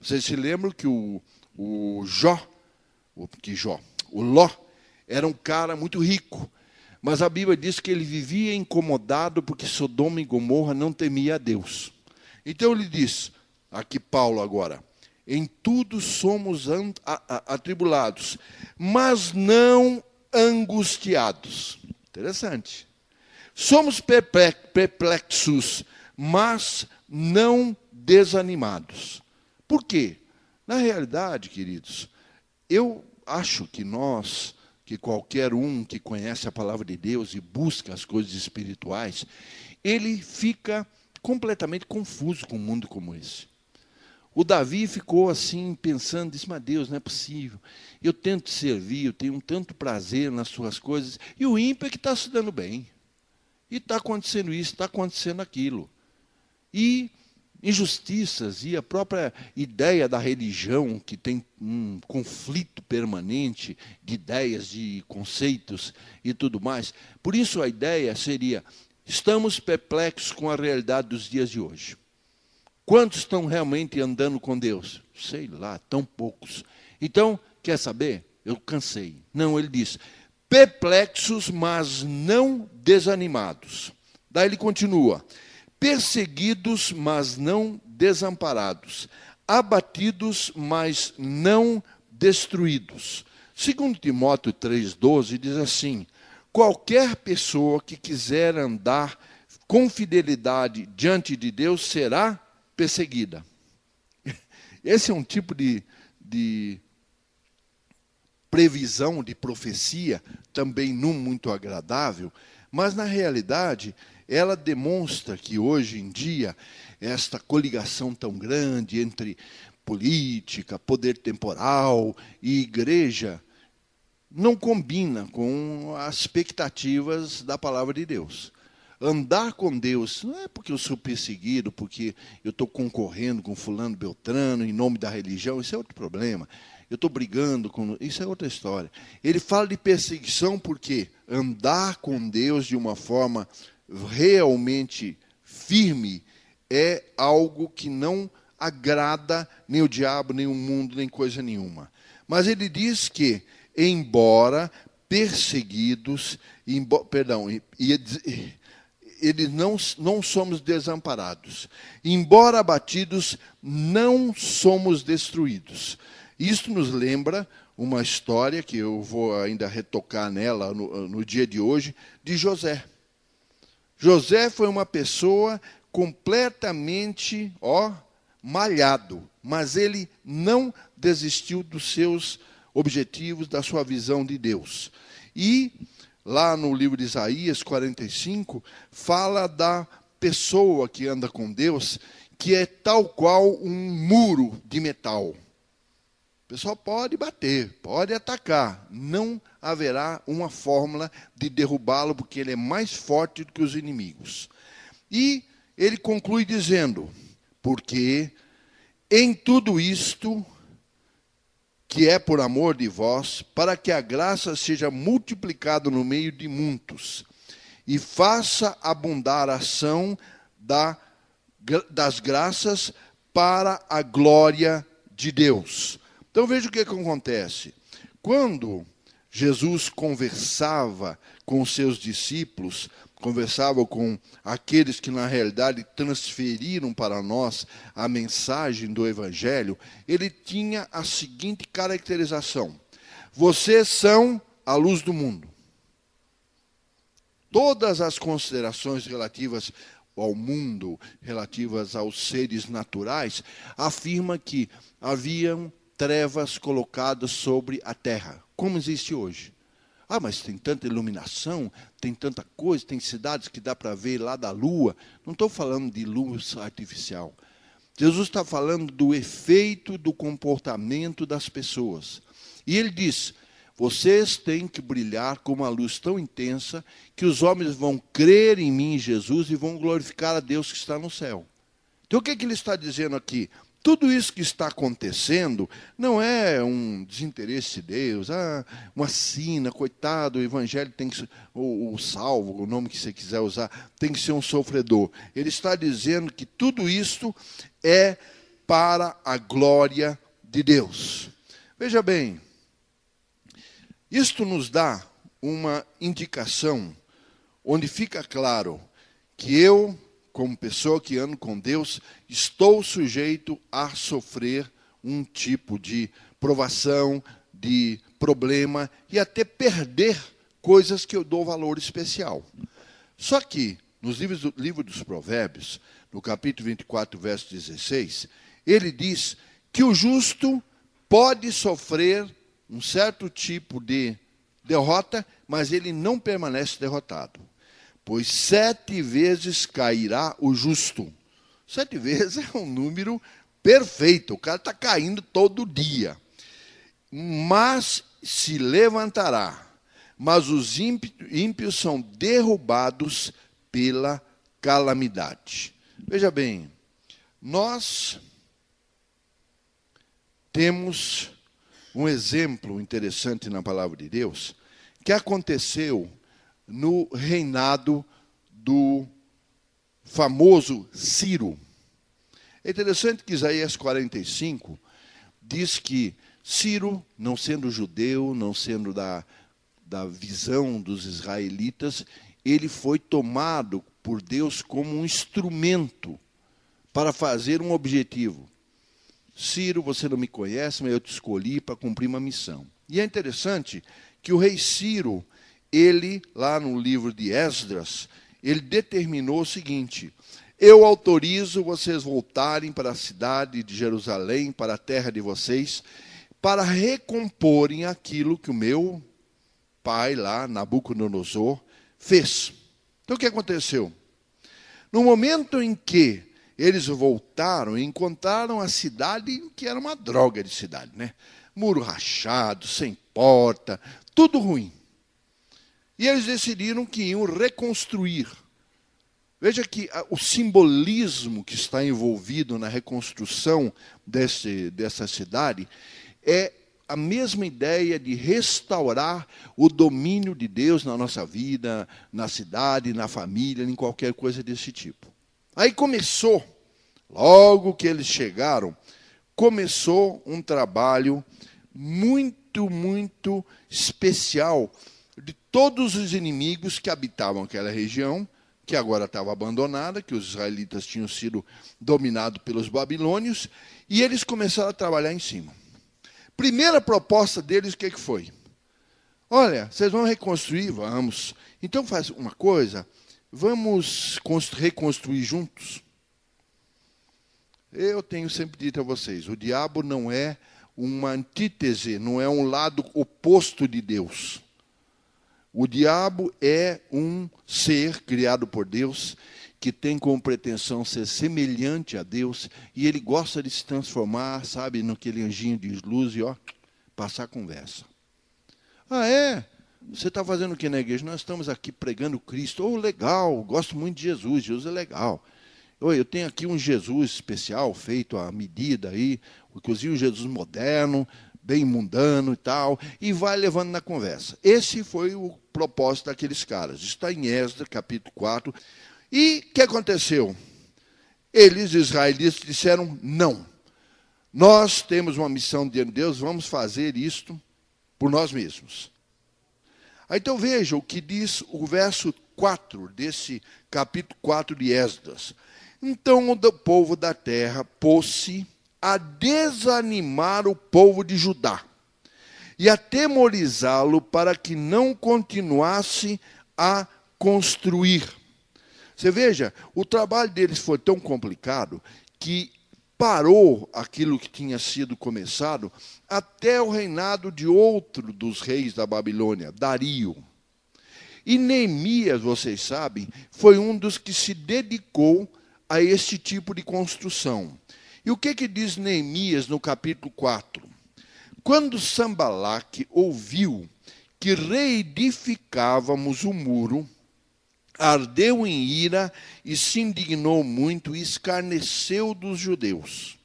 Vocês se lembram que o Ló era um cara muito rico, mas a Bíblia diz que ele vivia incomodado porque Sodoma e Gomorra não temia a Deus. Então ele diz, aqui Paulo agora, em tudo somos atribulados, mas não angustiados. Interessante. Somos perplexos, mas não desanimados. Por quê? Na realidade, queridos, eu acho que que qualquer um que conhece a palavra de Deus e busca as coisas espirituais, ele fica completamente confuso com um mundo como esse. O Davi ficou assim, pensando, disse, mas Deus, não é possível. Eu tento servir, eu tenho tanto prazer nas suas coisas, e o ímpio é que está se dando bem. E está acontecendo isso, está acontecendo aquilo. E injustiças e a própria ideia da religião, que tem um conflito permanente de ideias, de conceitos e tudo mais. Por isso a ideia seria, estamos perplexos com a realidade dos dias de hoje. Quantos estão realmente andando com Deus? Sei lá, tão poucos. Então, quer saber? Eu cansei. Não, ele diz, perplexos, mas não desanimados. Daí ele continua, perseguidos, mas não desamparados, abatidos, mas não destruídos. Segundo Timóteo 3,12, diz assim, qualquer pessoa que quiser andar com fidelidade diante de Deus será perseguida. Esse é um tipo de previsão, de profecia, também não muito agradável, mas, na realidade, ela demonstra que, hoje em dia, esta coligação tão grande entre política, poder temporal e igreja não combina com as expectativas da palavra de Deus. Andar com Deus não é porque eu sou perseguido, porque eu estou concorrendo com fulano Beltrano em nome da religião, isso é outro problema. Eu estou brigando com... Isso é outra história. Ele fala de perseguição porque andar com Deus de uma forma realmente firme é algo que não agrada nem o diabo, nem o mundo, nem coisa nenhuma. Mas ele diz que, embora perseguidos, eles não somos desamparados. Embora abatidos, não somos destruídos. Isto nos lembra uma história, que eu vou ainda retocar nela no dia de hoje, de José. José foi uma pessoa completamente malhado, mas ele não desistiu dos seus objetivos, da sua visão de Deus. E lá no livro de Isaías 45, fala da pessoa que anda com Deus, que é tal qual um muro de metal. O pessoal pode bater, pode atacar, não haverá uma fórmula de derrubá-lo, porque ele é mais forte do que os inimigos. E ele conclui dizendo, porque em tudo isto, que é por amor de vós, para que a graça seja multiplicada no meio de muitos, e faça abundar a ação das graças para a glória de Deus. Então veja o que acontece. Quando Jesus conversava com os seus discípulos, conversava com aqueles que na realidade transferiram para nós a mensagem do Evangelho, ele tinha a seguinte caracterização: vocês são a luz do mundo. Todas as considerações relativas ao mundo, relativas aos seres naturais, afirma que haviam trevas colocadas sobre a terra, como existe hoje. Ah, mas tem tanta iluminação, tem tanta coisa, tem cidades que dá para ver lá da lua. Não estou falando de luz artificial. Jesus está falando do efeito do comportamento das pessoas. E ele diz, vocês têm que brilhar com uma luz tão intensa que os homens vão crer em mim, Jesus, e vão glorificar a Deus que está no céu. Então, o que ele está dizendo aqui? Tudo isso que está acontecendo não é um desinteresse de Deus, uma sina, coitado, o evangelho tem que ser, o salvo, o nome que você quiser usar, tem que ser um sofredor. Ele está dizendo que tudo isto é para a glória de Deus. Veja bem, isto nos dá uma indicação onde fica claro que eu, como pessoa que ando com Deus, estou sujeito a sofrer um tipo de provação, de problema e até perder coisas que eu dou valor especial. Só que, nos livro dos Provérbios, no capítulo 24, verso 16, ele diz que o justo pode sofrer um certo tipo de derrota, mas ele não permanece derrotado. Pois 7 vezes cairá o justo. 7 vezes é um número perfeito. O cara está caindo todo dia. Mas se levantará. Mas os ímpios são derrubados pela calamidade. Veja bem, nós temos um exemplo interessante na palavra de Deus, que aconteceu no reinado do famoso Ciro. É interessante que Isaías 45 diz que Ciro, não sendo judeu, não sendo da visão dos israelitas, ele foi tomado por Deus como um instrumento para fazer um objetivo. Ciro, você não me conhece, mas eu te escolhi para cumprir uma missão. E é interessante que o rei Ciro, ele, lá no livro de Esdras, ele determinou o seguinte: eu autorizo vocês voltarem para a cidade de Jerusalém, para a terra de vocês, para recomporem aquilo que o meu pai lá, Nabucodonosor, fez. Então o que aconteceu? No momento em que eles voltaram e encontraram a cidade, que era uma droga de cidade, né? Muro rachado, sem porta, tudo ruim. E eles decidiram que iam reconstruir. Veja que o simbolismo que está envolvido na reconstrução dessa cidade é a mesma ideia de restaurar o domínio de Deus na nossa vida, na cidade, na família, em qualquer coisa desse tipo. Aí começou, logo que eles chegaram, começou um trabalho muito, muito especial de todos os inimigos que habitavam aquela região, que agora estava abandonada, que os israelitas tinham sido dominados pelos babilônios, e eles começaram a trabalhar em cima. Primeira proposta deles, o que foi? Olha, vocês vão reconstruir? Vamos. Então faz uma coisa, vamos reconstruir juntos. Eu tenho sempre dito a vocês, o diabo não é uma antítese, não é um lado oposto de Deus. O diabo é um ser criado por Deus, que tem como pretensão ser semelhante a Deus, e ele gosta de se transformar, sabe, naquele anjinho de luz e, passar a conversa. Ah, é? Você está fazendo o que na igreja? Nós estamos aqui pregando Cristo. Oh, legal, gosto muito de Jesus, Jesus é legal. Eu tenho aqui um Jesus especial, feito à medida aí, inclusive um Jesus moderno, bem mundano e tal, e vai levando na conversa. Esse foi o propósito daqueles caras. Está em Esdras, capítulo 4. E o que aconteceu? Eles, israelitas, disseram não. Nós temos uma missão diante de Deus, vamos fazer isto por nós mesmos. Aí, então veja o que diz o verso 4 desse capítulo 4 de Esdras. Então o povo da terra pôs-se a desanimar o povo de Judá e atemorizá-lo para que não continuasse a construir. Você veja, o trabalho deles foi tão complicado que parou aquilo que tinha sido começado até o reinado de outro dos reis da Babilônia, Dario. E Neemias, vocês sabem, foi um dos que se dedicou a este tipo de construção. E o que diz Neemias no capítulo 4? Quando Sanbalaque ouviu que reedificávamos o muro, ardeu em ira e se indignou muito e escarneceu dos judeus.